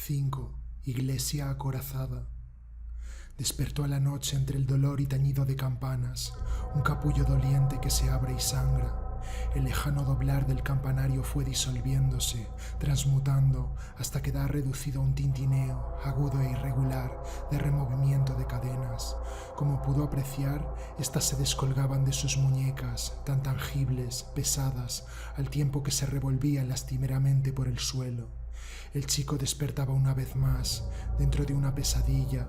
5. Iglesia acorazada. Despertó a la noche entre el dolor y tañido de campanas, un capullo doliente que se abre y sangra. El lejano doblar del campanario fue disolviéndose, transmutando, hasta quedar reducido a un tintineo agudo e irregular de removimiento de cadenas. Como pudo apreciar, éstas se descolgaban de sus muñecas, tan tangibles, pesadas, al tiempo que se revolvían lastimeramente por el suelo. El chico despertaba una vez más, dentro de una pesadilla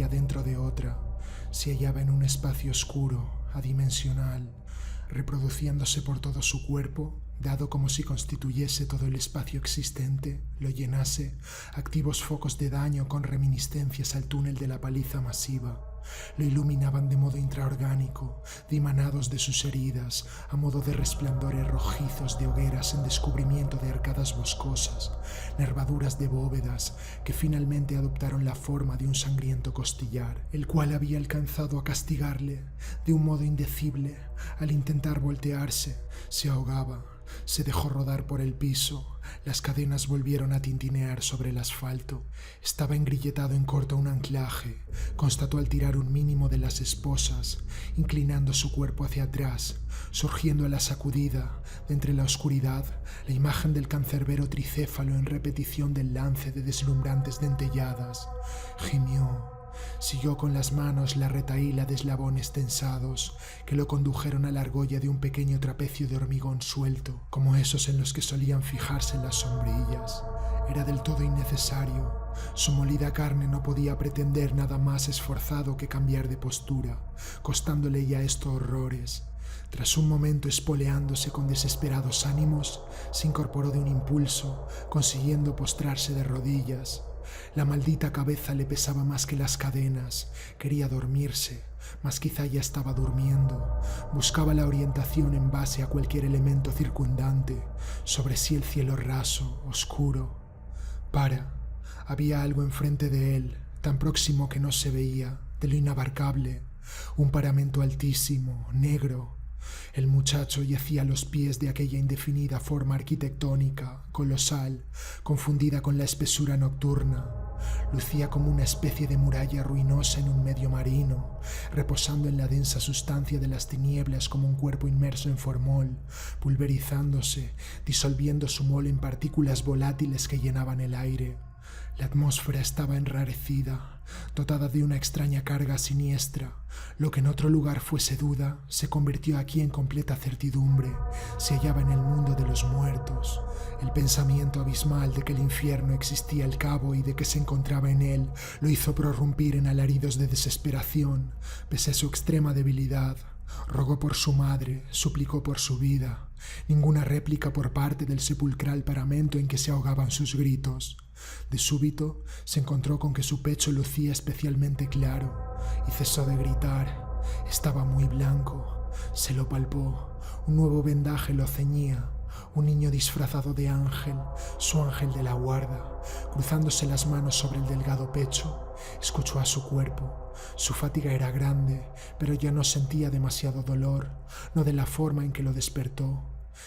dentro de otra. Se hallaba en un espacio oscuro, adimensional, reproduciéndose por todo su cuerpo, dado como si constituyese todo el espacio existente, lo llenase, activos focos de daño con reminiscencias al túnel de la paliza masiva. Lo iluminaban de modo intraorgánico, dimanados de sus heridas, a modo de resplandores rojizos de hogueras en descubrimiento de arcadas boscosas, nervaduras de bóvedas que finalmente adoptaron la forma de un sangriento costillar, el cual había alcanzado a castigarle de un modo indecible. Al intentar voltearse, se ahogaba, se dejó rodar por el piso. Las cadenas volvieron a tintinear sobre el asfalto. Estaba engrilletado en corto a un anclaje, constató al tirar un mínimo de las esposas, inclinando su cuerpo hacia atrás, surgiendo a la sacudida, de entre la oscuridad, la imagen del cancerbero tricéfalo en repetición del lance de deslumbrantes dentelladas. Gimió. Siguió con las manos la retahíla de eslabones tensados que lo condujeron a la argolla de un pequeño trapecio de hormigón suelto, como esos en los que solían fijarse las sombrillas. Era del todo innecesario. Su molida carne no podía pretender nada más esforzado que cambiar de postura, costándole ya esto horrores. Tras un momento espoleándose con desesperados ánimos, se incorporó de un impulso, consiguiendo postrarse de rodillas. La maldita cabeza le pesaba más que las cadenas. Quería dormirse, mas quizá ya estaba durmiendo. Buscaba la orientación en base a cualquier elemento circundante. Sobre sí el cielo raso, oscuro. Había algo enfrente de él, tan próximo que no se veía, de lo inabarcable. Un paramento altísimo, negro. El muchacho yacía a los pies de aquella indefinida forma arquitectónica, colosal, confundida con la espesura nocturna. Lucía como una especie de muralla ruinosa en un medio marino, reposando en la densa sustancia de las tinieblas como un cuerpo inmerso en formol, pulverizándose, disolviendo su mole en partículas volátiles que llenaban el aire. La atmósfera estaba enrarecida, dotada de una extraña carga siniestra. Lo que en otro lugar fuese duda, se convirtió aquí en completa certidumbre. Se hallaba en el mundo de los muertos. El pensamiento abismal de que el infierno existía al cabo y de que se encontraba en él lo hizo prorrumpir en alaridos de desesperación, pese a su extrema debilidad. Rogó por su madre, suplicó por su vida. Ninguna réplica por parte del sepulcral paramento en que se ahogaban sus gritos. De súbito se encontró con que su pecho lucía especialmente claro y cesó de gritar. Estaba muy blanco. Se lo palpó. Un nuevo vendaje lo ceñía. Un niño disfrazado de ángel, su ángel de la guarda, cruzándose las manos sobre el delgado pecho, escuchó a su cuerpo. Su fatiga era grande, pero ya no sentía demasiado dolor, no de la forma en que lo despertó.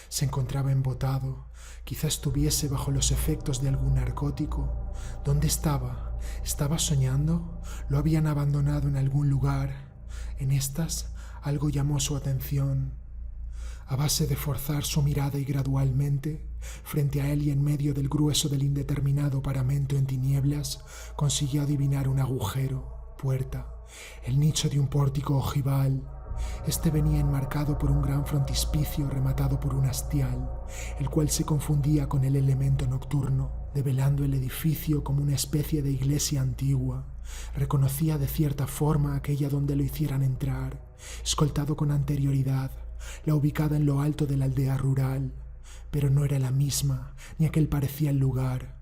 Se encontraba embotado, quizá estuviese bajo los efectos de algún narcótico. ¿Dónde estaba? ¿Estaba soñando? ¿Lo habían abandonado en algún lugar? En estas, algo llamó su atención. A base de forzar su mirada y gradualmente, frente a él y en medio del grueso del indeterminado paramento en tinieblas, consiguió adivinar un agujero, puerta, el nicho de un pórtico ojival. Este venía enmarcado por un gran frontispicio rematado por un hastial, el cual se confundía con el elemento nocturno, develando el edificio como una especie de iglesia antigua. Reconocía de cierta forma aquella donde lo hicieran entrar, escoltado con anterioridad, la ubicada en lo alto de la aldea rural, pero no era la misma, ni aquel parecía el lugar,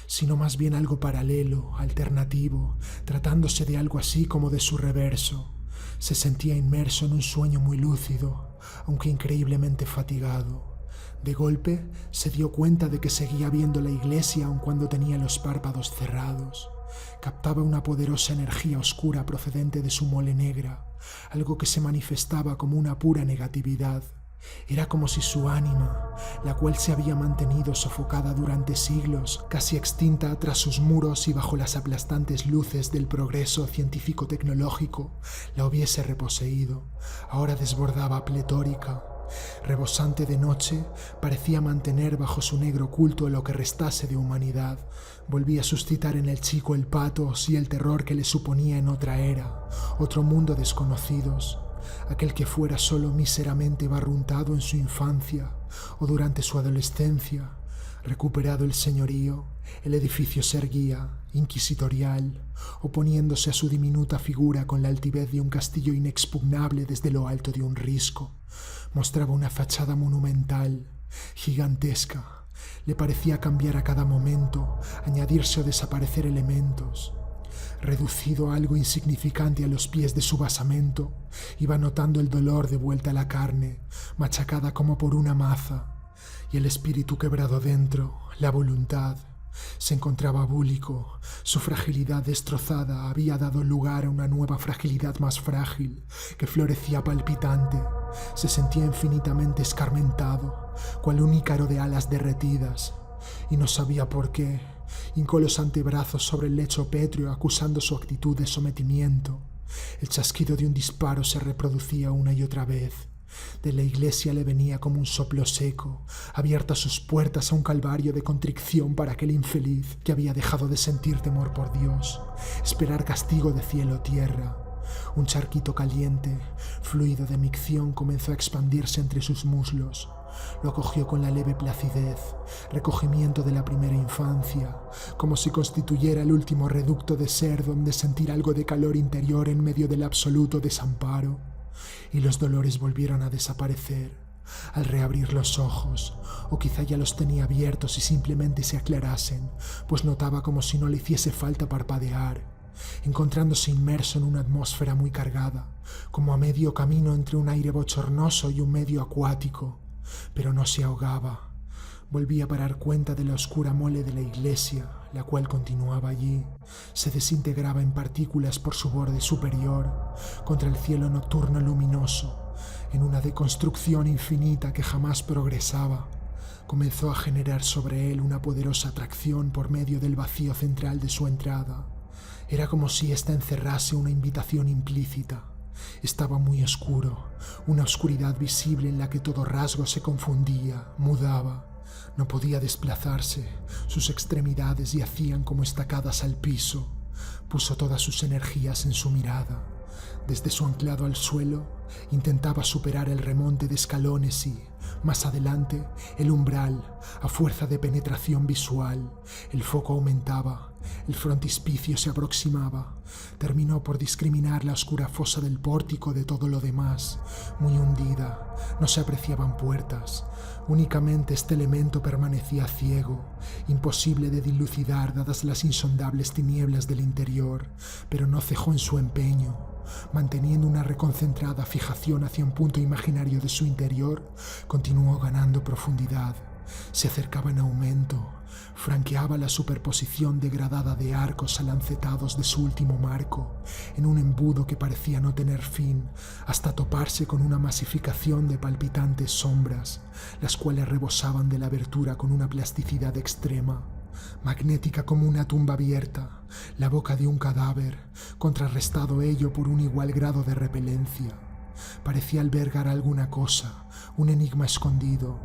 sino más bien algo paralelo, alternativo, tratándose de algo así como de su reverso. Se sentía inmerso en un sueño muy lúcido, aunque increíblemente fatigado. De golpe se dio cuenta de que seguía viendo la iglesia aun cuando tenía los párpados cerrados. Captaba una poderosa energía oscura procedente de su mole negra, algo que se manifestaba como una pura negatividad. Era como si su ánima, la cual se había mantenido sofocada durante siglos, casi extinta tras sus muros y bajo las aplastantes luces del progreso científico-tecnológico, la hubiese reposeído. Ahora desbordaba pletórica. Rebosante de noche, parecía mantener bajo su negro culto lo que restase de humanidad. Volvía a suscitar en el chico el patos y el terror que le suponía en otra era, otro mundo desconocidos. Aquel que fuera solo míseramente barruntado en su infancia o durante su adolescencia. Recuperado el señorío, el edificio se erguía, inquisitorial, oponiéndose a su diminuta figura con la altivez de un castillo inexpugnable desde lo alto de un risco. Mostraba una fachada monumental, gigantesca. Le parecía cambiar a cada momento, añadirse o desaparecer elementos. Reducido a algo insignificante a los pies de su basamento, iba notando el dolor de vuelta a la carne, machacada como por una maza, y el espíritu quebrado dentro, la voluntad. Se encontraba búlico, su fragilidad destrozada había dado lugar a una nueva fragilidad más frágil, que florecía palpitante. Se sentía infinitamente escarmentado, cual un ícaro de alas derretidas, y no sabía por qué. Hincó los antebrazos sobre el lecho pétreo acusando su actitud de sometimiento. El chasquido de un disparo se reproducía una y otra vez. De la iglesia le venía como un soplo seco, abiertas sus puertas a un calvario de contrición para aquel infeliz que había dejado de sentir temor por Dios, esperar castigo de cielo o tierra. Un charquito caliente, fluido de micción, comenzó a expandirse entre sus muslos. Lo acogió con la leve placidez, recogimiento de la primera infancia, como si constituyera el último reducto de ser donde sentir algo de calor interior en medio del absoluto desamparo. Y los dolores volvieron a desaparecer al reabrir los ojos, o quizá ya los tenía abiertos y simplemente se aclarasen, pues notaba como si no le hiciese falta parpadear, encontrándose inmerso en una atmósfera muy cargada, como a medio camino entre un aire bochornoso y un medio acuático. Pero no se ahogaba. Volvía a parar cuenta de la oscura mole de la iglesia, la cual continuaba allí. Se desintegraba en partículas por su borde superior, contra el cielo nocturno luminoso, en una deconstrucción infinita que jamás progresaba. Comenzó a generar sobre él una poderosa atracción por medio del vacío central de su entrada. Era como si ésta encerrase una invitación implícita. Estaba muy oscuro, una oscuridad visible en la que todo rasgo se confundía, mudaba. No podía desplazarse, sus extremidades yacían como estacadas al piso. Puso todas sus energías en su mirada. Desde su anclado al suelo, intentaba superar el remonte de escalones y, más adelante, el umbral, a fuerza de penetración visual. El foco aumentaba, el frontispicio se aproximaba. Terminó por discriminar la oscura fosa del pórtico de todo lo demás, muy hundida. No se apreciaban puertas. Únicamente este elemento permanecía ciego, imposible de dilucidar dadas las insondables tinieblas del interior, pero no cejó en su empeño. Manteniendo una reconcentrada fijación hacia un punto imaginario de su interior, continuó ganando profundidad. Se acercaba en aumento, franqueaba la superposición degradada de arcos alancetados de su último marco, en un embudo que parecía no tener fin, hasta toparse con una masificación de palpitantes sombras, las cuales rebosaban de la abertura con una plasticidad extrema. Magnética como una tumba abierta, la boca de un cadáver, contrarrestado ello por un igual grado de repelencia. Parecía albergar alguna cosa, un enigma escondido.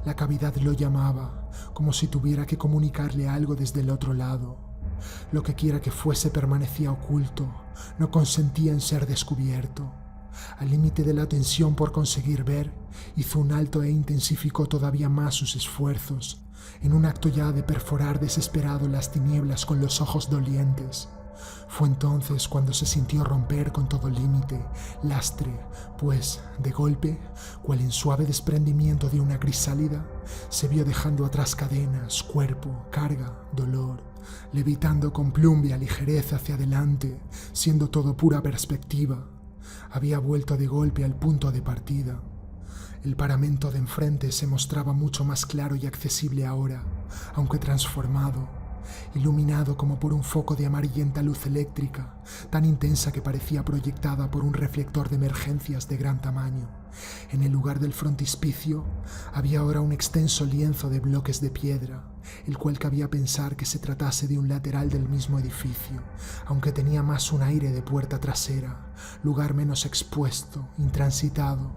La cavidad lo llamaba, como si tuviera que comunicarle algo desde el otro lado. Lo que quiera que fuese permanecía oculto, no consentía en ser descubierto. Al límite de la tensión por conseguir ver, hizo un alto e intensificó todavía más sus esfuerzos, en un acto ya de perforar desesperado las tinieblas con los ojos dolientes. Fue entonces cuando se sintió romper con todo límite, lastre, pues, de golpe, cual en suave desprendimiento de una crisálida, se vio dejando atrás cadenas, cuerpo, carga, dolor, levitando con plumbia ligereza hacia adelante, siendo todo pura perspectiva. Había vuelto de golpe al punto de partida. El paramento de enfrente se mostraba mucho más claro y accesible ahora, aunque transformado. iluminado como por un foco de amarillenta luz eléctrica, tan intensa que parecía proyectada por un reflector de emergencias de gran tamaño. En el lugar del frontispicio había ahora un extenso lienzo de bloques de piedra, el cual cabía pensar que se tratase de un lateral del mismo edificio, aunque tenía más un aire de puerta trasera, lugar menos expuesto, intransitado.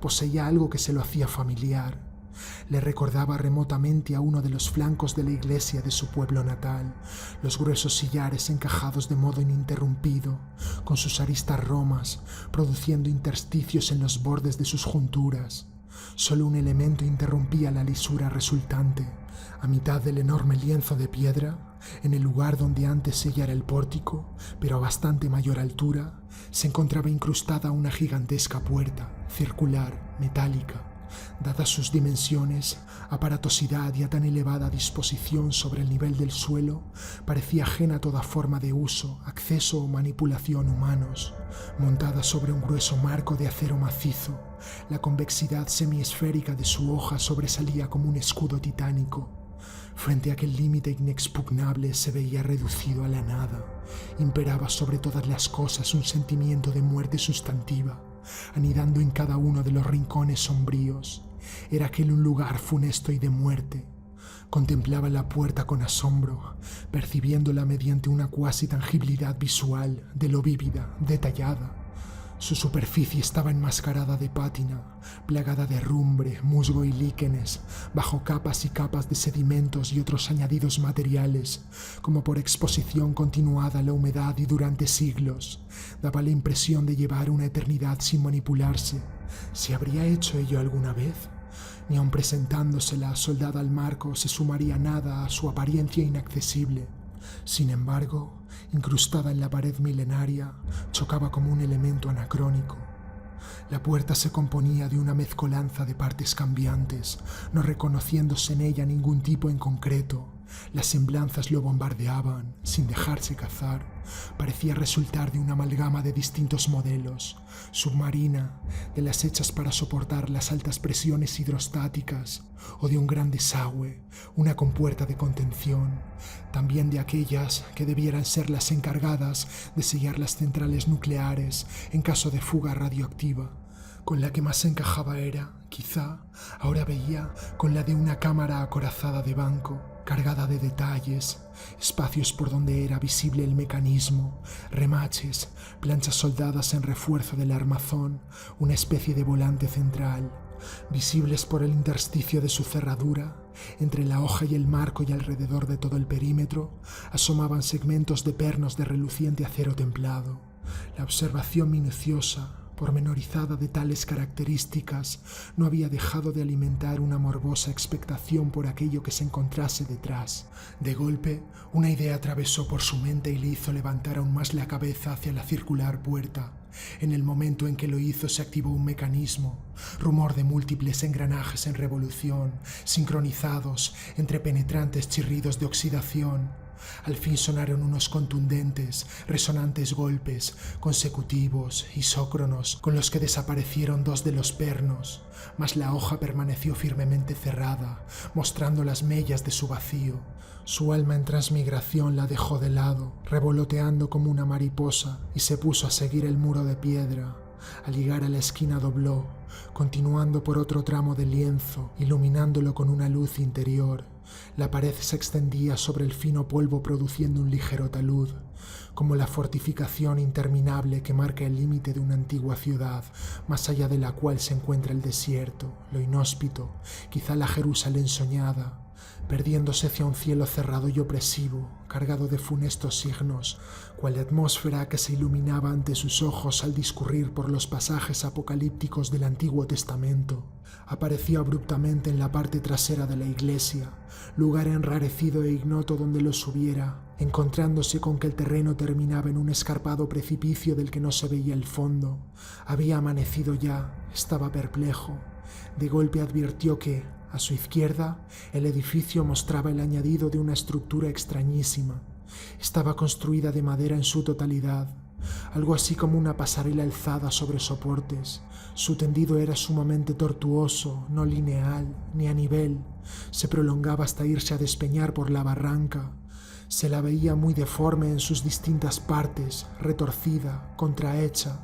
Poseía algo que se lo hacía familiar. Le recordaba remotamente a uno de los flancos de la iglesia de su pueblo natal, los gruesos sillares encajados de modo ininterrumpido, con sus aristas romas, produciendo intersticios en los bordes de sus junturas. Solo un elemento interrumpía la lisura resultante. A mitad del enorme lienzo de piedra, en el lugar donde antes ella era el pórtico, pero a bastante mayor altura, se encontraba incrustada una gigantesca puerta, circular, metálica. Dadas sus dimensiones, aparatosidad y a tan elevada disposición sobre el nivel del suelo, parecía ajena a toda forma de uso, acceso o manipulación humanos. Montada sobre un grueso marco de acero macizo, la convexidad semiesférica de su hoja sobresalía como un escudo titánico. Frente a aquel límite inexpugnable se veía reducido a la nada. Imperaba sobre todas las cosas un sentimiento de muerte sustantiva, anidando en cada uno de los rincones sombríos. Era aquel un lugar funesto y de muerte. Contemplaba la puerta con asombro, percibiéndola mediante una cuasi tangibilidad visual, de lo vívida, detallada. Su superficie estaba enmascarada de pátina, plagada de herrumbre, musgo y líquenes, bajo capas y capas de sedimentos y otros añadidos materiales, como por exposición continuada a la humedad y durante siglos. Daba la impresión de llevar una eternidad sin manipularse. ¿Se habría hecho ello alguna vez? Ni aun presentándosela soldada al marco se sumaría nada a su apariencia inaccesible. Sin embargo, incrustada en la pared milenaria, chocaba como un elemento anacrónico. La puerta se componía de una mezcolanza de partes cambiantes, no reconociéndose en ella ningún tipo en concreto. Las semblanzas lo bombardeaban, sin dejarse cazar. Parecía resultar de una amalgama de distintos modelos: submarina, de las hechas para soportar las altas presiones hidrostáticas, o de un gran desagüe, una compuerta de contención, también de aquellas que debieran ser las encargadas de sellar las centrales nucleares en caso de fuga radioactiva. Con la que más encajaba era, quizá, ahora veía, con la de una cámara acorazada de banco, cargada de detalles, espacios por donde era visible el mecanismo, remaches, planchas soldadas en refuerzo del armazón, una especie de volante central. Visibles por el intersticio de su cerradura, entre la hoja y el marco y alrededor de todo el perímetro, asomaban segmentos de pernos de reluciente acero templado. La observación minuciosa, pormenorizada de tales características, no había dejado de alimentar una morbosa expectación por aquello que se encontrase detrás. De golpe, una idea atravesó por su mente y le hizo levantar aún más la cabeza hacia la circular puerta. En el momento en que lo hizo se activó un mecanismo, rumor de múltiples engranajes en revolución, sincronizados entre penetrantes chirridos de oxidación. Al fin sonaron unos contundentes, resonantes golpes, consecutivos, isócronos, con los que desaparecieron dos de los pernos, mas la hoja permaneció firmemente cerrada, mostrando las mellas de su vacío. Su alma en transmigración la dejó de lado, revoloteando como una mariposa, y se puso a seguir el muro de piedra. Al llegar a la esquina dobló, continuando por otro tramo de lienzo, iluminándolo con una luz interior. La pared se extendía sobre el fino polvo produciendo un ligero talud, como la fortificación interminable que marca el límite de una antigua ciudad, más allá de la cual se encuentra el desierto, lo inhóspito, quizá la Jerusalén soñada, perdiéndose hacia un cielo cerrado y opresivo, cargado de funestos signos, cual atmósfera que se iluminaba ante sus ojos al discurrir por los pasajes apocalípticos del Antiguo Testamento. Apareció abruptamente en la parte trasera de la iglesia, lugar enrarecido e ignoto donde lo subiera, encontrándose con que el terreno terminaba en un escarpado precipicio del que no se veía el fondo. Había amanecido ya, estaba perplejo. De golpe advirtió que, a su izquierda, el edificio mostraba el añadido de una estructura extrañísima. Estaba construida de madera en su totalidad, algo así como una pasarela alzada sobre soportes. Su tendido era sumamente tortuoso, no lineal, ni a nivel. Se prolongaba hasta irse a despeñar por la barranca. Se la veía muy deforme en sus distintas partes, retorcida, contrahecha,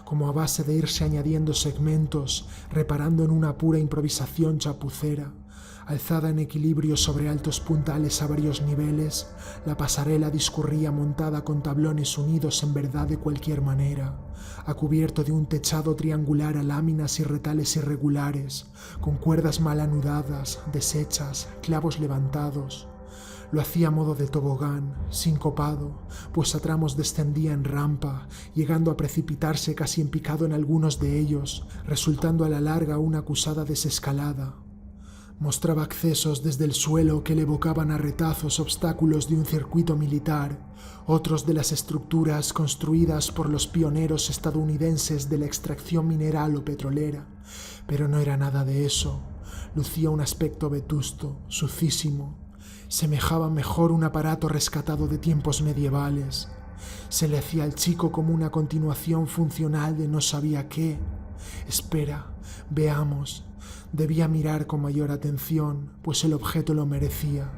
como a base de irse añadiendo segmentos, reparando en una pura improvisación chapucera. Alzada en equilibrio sobre altos puntales a varios niveles, la pasarela discurría montada con tablones unidos en verdad de cualquier manera, a cubierto de un techado triangular a láminas y retales irregulares, con cuerdas mal anudadas, deshechas, clavos levantados. Lo hacía a modo de tobogán, sincopado, pues a tramos descendía en rampa, llegando a precipitarse casi en picado en algunos de ellos, resultando a la larga una acusada desescalada. Mostraba accesos desde el suelo que le evocaban a retazos obstáculos de un circuito militar, otros de las estructuras construidas por los pioneros estadounidenses de la extracción mineral o petrolera, pero no era nada de eso. Lucía un aspecto vetusto, sucísimo. Semejaba mejor un aparato rescatado de tiempos medievales. Se le hacía al chico como una continuación funcional de no sabía qué. Espera, veamos. Debía mirar con mayor atención, pues el objeto lo merecía.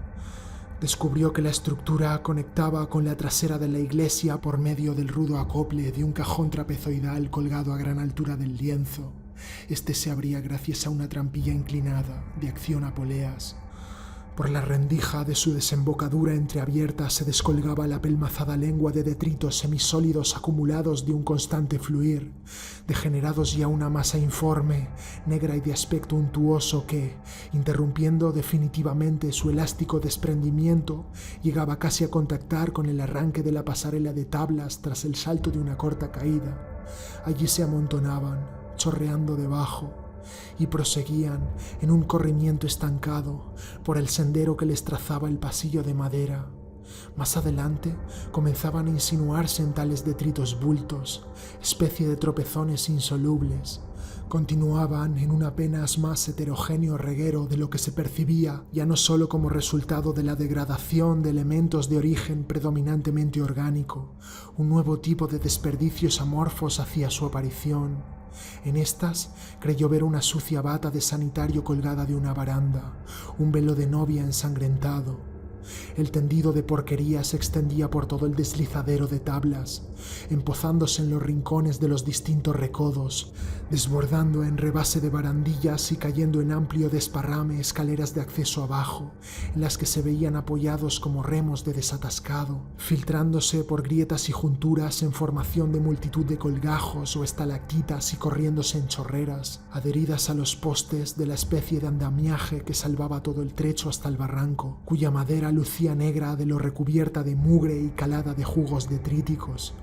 Descubrió que la estructura conectaba con la trasera de la iglesia por medio del rudo acople de un cajón trapezoidal colgado a gran altura del lienzo. Este se abría gracias a una trampilla inclinada, de acción a poleas. Por la rendija de su desembocadura entreabierta se descolgaba la apelmazada lengua de detritos semisólidos acumulados de un constante fluir, degenerados ya una masa informe, negra y de aspecto untuoso que, interrumpiendo definitivamente su elástico desprendimiento, llegaba casi a contactar con el arranque de la pasarela de tablas tras el salto de una corta caída. Allí se amontonaban, chorreando debajo, y proseguían en un corrimiento estancado por el sendero que les trazaba el pasillo de madera. Más adelante comenzaban a insinuarse en tales detritos bultos, especie de tropezones insolubles. Continuaban en un apenas más heterogéneo reguero de lo que se percibía ya no solo como resultado de la degradación de elementos de origen predominantemente orgánico. Un nuevo tipo de desperdicios amorfos hacía su aparición. En estas creyó ver una sucia bata de sanitario colgada de una baranda, un velo de novia ensangrentado. El tendido de porquería se extendía por todo el deslizadero de tablas, empozándose en los rincones de los distintos recodos, desbordando en rebase de barandillas y cayendo en amplio desparrame escaleras de acceso abajo, en las que se veían apoyados como remos de desatascado, filtrándose por grietas y junturas en formación de multitud de colgajos o estalactitas y corriéndose en chorreras, adheridas a los postes de la especie de andamiaje que salvaba todo el trecho hasta el barranco, cuya madera lucía negra de lo recubierta de mugre y calada de jugos detríticos.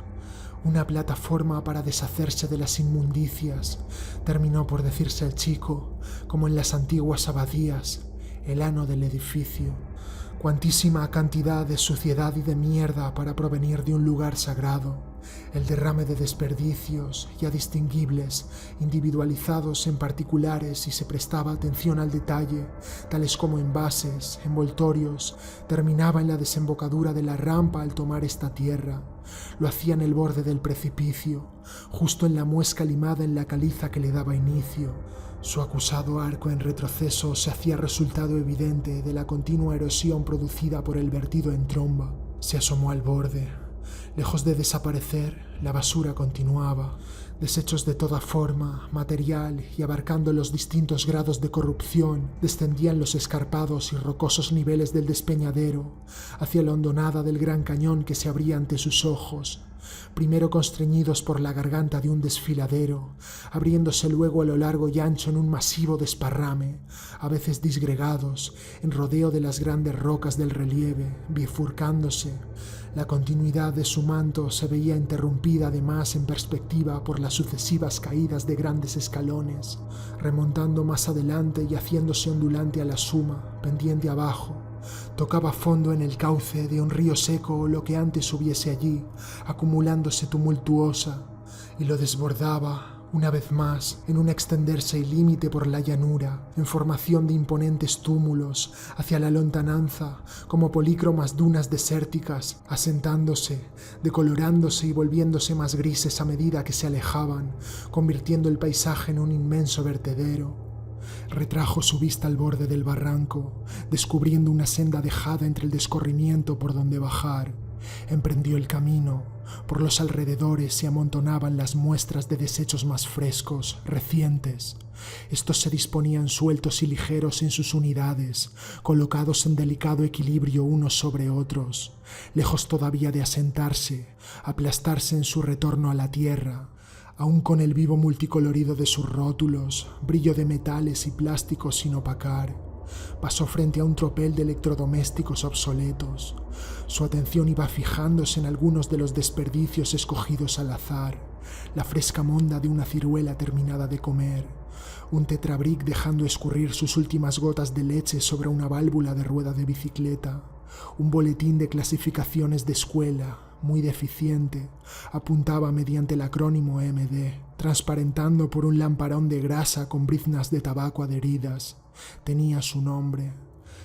Una plataforma para deshacerse de las inmundicias, terminó por decirse el chico, como en las antiguas abadías, el ano del edificio. Cuantísima cantidad de suciedad y de mierda para provenir de un lugar sagrado. El derrame de desperdicios, ya distinguibles, individualizados en particulares y se prestaba atención al detalle, tales como envases, envoltorios, terminaba en la desembocadura de la rampa al tomar esta tierra. Lo hacía en el borde del precipicio, justo en la muesca limada en la caliza que le daba inicio. Su acusado arco en retroceso se hacía resultado evidente de la continua erosión producida por el vertido en tromba. Se asomó al borde. Lejos de desaparecer, la basura continuaba, desechos de toda forma, material y abarcando los distintos grados de corrupción, descendían los escarpados y rocosos niveles del despeñadero, hacia la hondonada del gran cañón que se abría ante sus ojos, primero constreñidos por la garganta de un desfiladero, abriéndose luego a lo largo y ancho en un masivo desparrame, a veces disgregados, en rodeo de las grandes rocas del relieve, bifurcándose. La continuidad de su manto se veía interrumpida además en perspectiva por las sucesivas caídas de grandes escalones, remontando más adelante y haciéndose ondulante a la suma, pendiente abajo. Tocaba fondo en el cauce de un río seco o lo que antes hubiese allí, acumulándose tumultuosa, y lo desbordaba, una vez más, en un extenderse ilímite por la llanura, en formación de imponentes túmulos, hacia la lontananza, como polícromas dunas desérticas, asentándose, decolorándose y volviéndose más grises a medida que se alejaban, convirtiendo el paisaje en un inmenso vertedero. Retrajo su vista al borde del barranco, descubriendo una senda dejada entre el descorrimiento por donde bajar. Emprendió el camino. Por los alrededores se amontonaban las muestras de desechos más frescos, recientes. Estos se disponían sueltos y ligeros en sus unidades, colocados en delicado equilibrio unos sobre otros, lejos todavía de asentarse, aplastarse en su retorno a la tierra. Aún con el vivo multicolorido de sus rótulos, brillo de metales y plásticos sin opacar. Pasó frente a un tropel de electrodomésticos obsoletos. Su atención iba fijándose en algunos de los desperdicios escogidos al azar, la fresca monda de una ciruela terminada de comer, un tetrabric dejando escurrir sus últimas gotas de leche sobre una válvula de rueda de bicicleta, un boletín de clasificaciones de escuela, muy deficiente, apuntaba mediante el acrónimo MD, transparentando por un lamparón de grasa con briznas de tabaco adheridas. Tenía su nombre.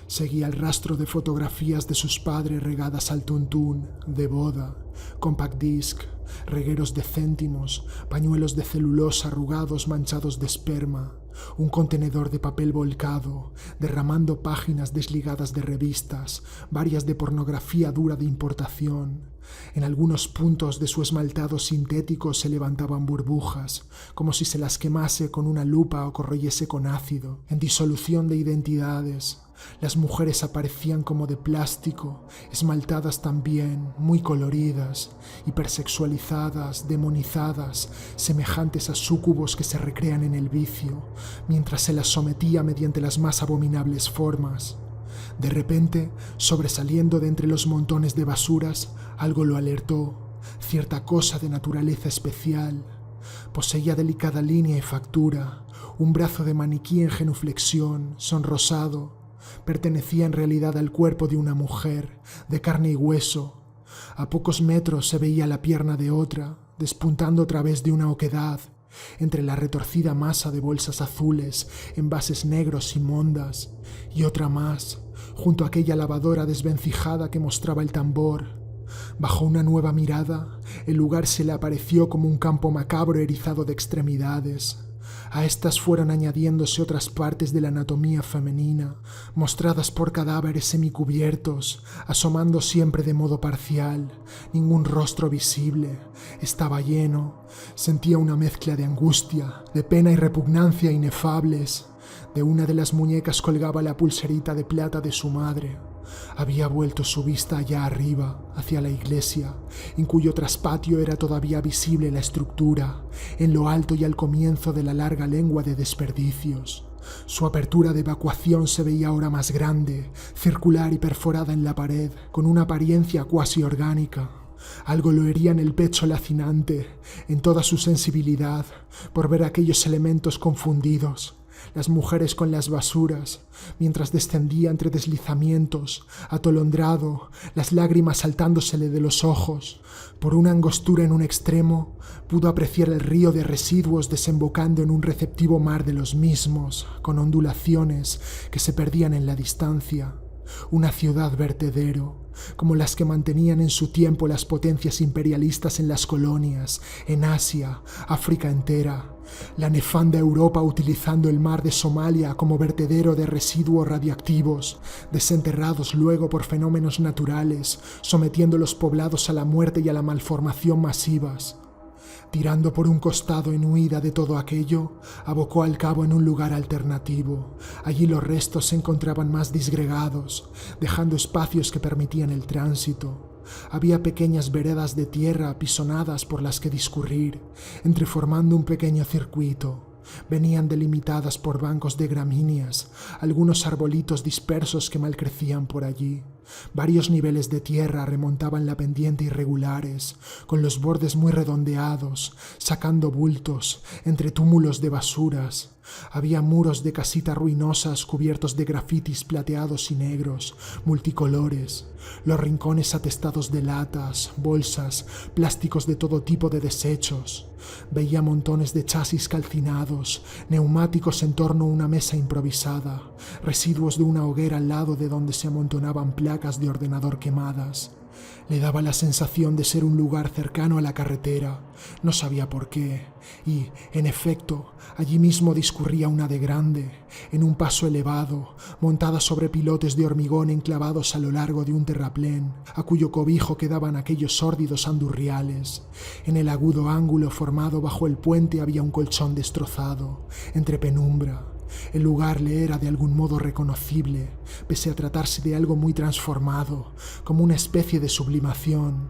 Seguía el rastro de fotografías de sus padres regadas al tuntún, de boda, compact disc, regueros de céntimos, pañuelos de celulosa arrugados manchados de esperma, un contenedor de papel volcado, derramando páginas desligadas de revistas, varias de pornografía dura de importación. En algunos puntos de su esmaltado sintético se levantaban burbujas, como si se las quemase con una lupa o corroyese con ácido. En disolución de identidades, las mujeres aparecían como de plástico, esmaltadas también, muy coloridas, hipersexualizadas, demonizadas, semejantes a súcubos que se recrean en el vicio, mientras se las sometía mediante las más abominables formas. De repente, sobresaliendo de entre los montones de basuras, algo lo alertó, cierta cosa de naturaleza especial. Poseía delicada línea y factura, un brazo de maniquí en genuflexión, sonrosado. Pertenecía en realidad al cuerpo de una mujer, de carne y hueso. A pocos metros se veía la pierna de otra, despuntando a través de una oquedad, entre la retorcida masa de bolsas azules, envases negros y mondas, y otra más, junto a aquella lavadora desvencijada que mostraba el tambor. Bajo una nueva mirada, el lugar se le apareció como un campo macabro erizado de extremidades. A estas fueron añadiéndose otras partes de la anatomía femenina, mostradas por cadáveres semicubiertos, asomando siempre de modo parcial, ningún rostro visible. Estaba lleno. Sentía una mezcla de angustia, de pena y repugnancia inefables. De una de las muñecas colgaba la pulserita de plata de su madre. Había vuelto su vista allá arriba, hacia la iglesia, en cuyo traspatio era todavía visible la estructura, en lo alto y al comienzo de la larga lengua de desperdicios. Su apertura de evacuación se veía ahora más grande, circular y perforada en la pared, con una apariencia cuasi orgánica. Algo lo hería en el pecho lacinante, en toda su sensibilidad, por ver aquellos elementos confundidos. Las mujeres con las basuras, mientras descendía entre deslizamientos, atolondrado, las lágrimas saltándosele de los ojos. Por una angostura en un extremo, pudo apreciar el río de residuos desembocando en un receptivo mar de los mismos, con ondulaciones que se perdían en la distancia. Una ciudad vertedero, como las que mantenían en su tiempo las potencias imperialistas en las colonias, en Asia, África entera, la nefanda Europa utilizando el mar de Somalia como vertedero de residuos radiactivos, desenterrados luego por fenómenos naturales, sometiendo los poblados a la muerte y a la malformación masivas. Tirando por un costado en huida de todo aquello, abocó al cabo en un lugar alternativo. Allí los restos se encontraban más disgregados, dejando espacios que permitían el tránsito. Había pequeñas veredas de tierra apisonadas por las que discurrir, entreformando un pequeño circuito. Venían delimitadas por bancos de gramíneas, algunos arbolitos dispersos que mal crecían por allí. Varios niveles de tierra remontaban la pendiente irregulares, con los bordes muy redondeados, sacando bultos entre túmulos de basuras. Había muros de casitas ruinosas cubiertos de grafitis plateados y negros, multicolores, los rincones atestados de latas, bolsas, plásticos de todo tipo de desechos. Veía montones de chasis calcinados, neumáticos en torno a una mesa improvisada, residuos de una hoguera al lado de donde se amontonaban plásticos placas de ordenador quemadas. Le daba la sensación de ser un lugar cercano a la carretera. No sabía por qué. Y, en efecto, allí mismo discurría una de grande, en un paso elevado, montada sobre pilotes de hormigón enclavados a lo largo de un terraplén, a cuyo cobijo quedaban aquellos sórdidos andurriales. En el agudo ángulo formado bajo el puente había un colchón destrozado, entre penumbra. El lugar le era de algún modo reconocible, pese a tratarse de algo muy transformado, como una especie de sublimación.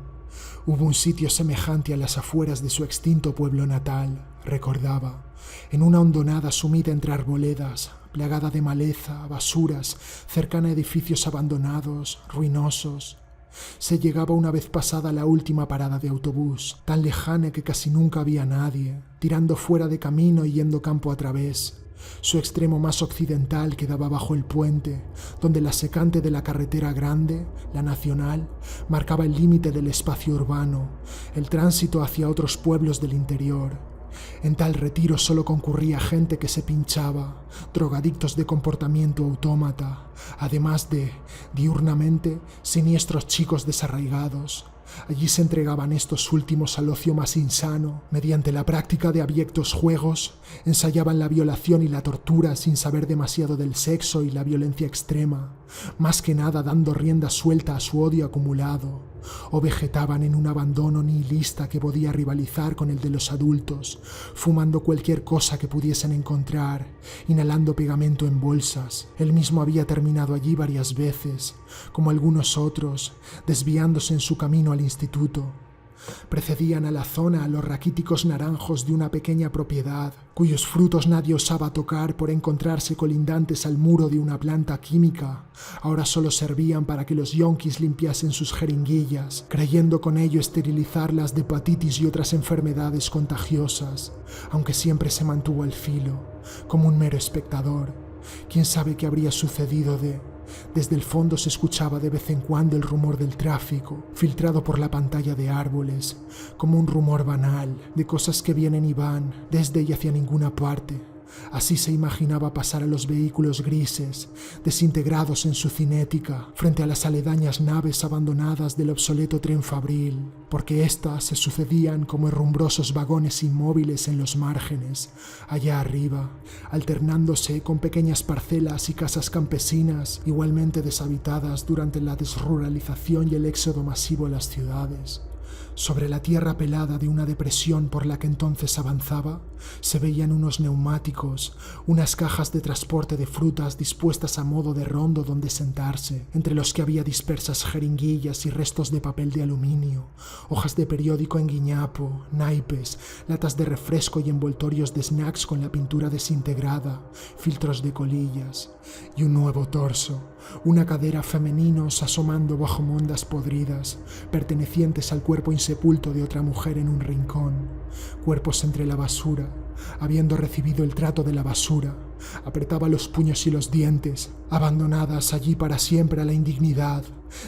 Hubo un sitio semejante a las afueras de su extinto pueblo natal, recordaba, en una hondonada sumida entre arboledas, plagada de maleza, basuras, cercana a edificios abandonados, ruinosos. Se llegaba una vez pasada la última parada de autobús, tan lejana que casi nunca había nadie, tirando fuera de camino y yendo campo a través. Su extremo más occidental quedaba bajo el puente, donde la secante de la carretera grande, la nacional, marcaba el límite del espacio urbano, el tránsito hacia otros pueblos del interior. En tal retiro solo concurría gente que se pinchaba, drogadictos de comportamiento autómata, además de, diurnamente, siniestros chicos desarraigados. Allí se entregaban estos últimos al ocio más insano. Mediante la práctica de abyectos juegos, ensayaban la violación y la tortura sin saber demasiado del sexo y la violencia extrema, más que nada dando rienda suelta a su odio acumulado, o vegetaban en un abandono nihilista que podía rivalizar con el de los adultos, fumando cualquier cosa que pudiesen encontrar, inhalando pegamento en bolsas. Él mismo había terminado allí varias veces, como algunos otros, desviándose en su camino al instituto. Precedían a la zona los raquíticos naranjos de una pequeña propiedad, cuyos frutos nadie osaba tocar por encontrarse colindantes al muro de una planta química. Ahora solo servían para que los yonkis limpiasen sus jeringuillas, creyendo con ello esterilizarlas de hepatitis y otras enfermedades contagiosas, aunque siempre se mantuvo al filo, como un mero espectador. ¿Quién sabe qué habría sucedido Desde el fondo se escuchaba de vez en cuando el rumor del tráfico, filtrado por la pantalla de árboles, como un rumor banal, de cosas que vienen y van, desde y hacia ninguna parte. Así se imaginaba pasar a los vehículos grises, desintegrados en su cinética, frente a las aledañas naves abandonadas del obsoleto tren fabril, porque éstas se sucedían como herrumbrosos vagones inmóviles en los márgenes, allá arriba, alternándose con pequeñas parcelas y casas campesinas igualmente deshabitadas durante la desruralización y el éxodo masivo a las ciudades. Sobre la tierra pelada de una depresión por la que entonces avanzaba, se veían unos neumáticos, unas cajas de transporte de frutas dispuestas a modo de rondo donde sentarse, entre los que había dispersas jeringuillas y restos de papel de aluminio, hojas de periódico en guiñapo, naipes, latas de refresco y envoltorios de snacks con la pintura desintegrada, filtros de colillas, y un nuevo torso, una cadera femeninos asomando bajo mondas podridas, pertenecientes al cuerpo insepulto de otra mujer en un rincón, cuerpos entre la basura, habiendo recibido el trato de la basura, apretaba los puños y los dientes, abandonadas allí para siempre a la indignidad,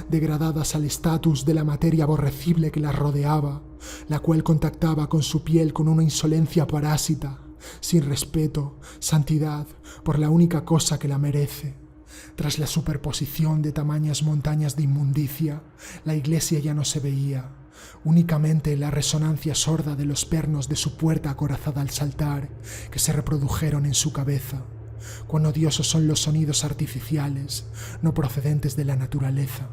degradadas al estatus de la materia aborrecible que las rodeaba, la cual contactaba con su piel con una insolencia parásita, sin respeto, santidad, por la única cosa que la merece. Tras la superposición de tamañas montañas de inmundicia, la iglesia ya no se veía, únicamente la resonancia sorda de los pernos de su puerta acorazada al saltar, que se reprodujeron en su cabeza. Cuán odiosos son los sonidos artificiales, no procedentes de la naturaleza.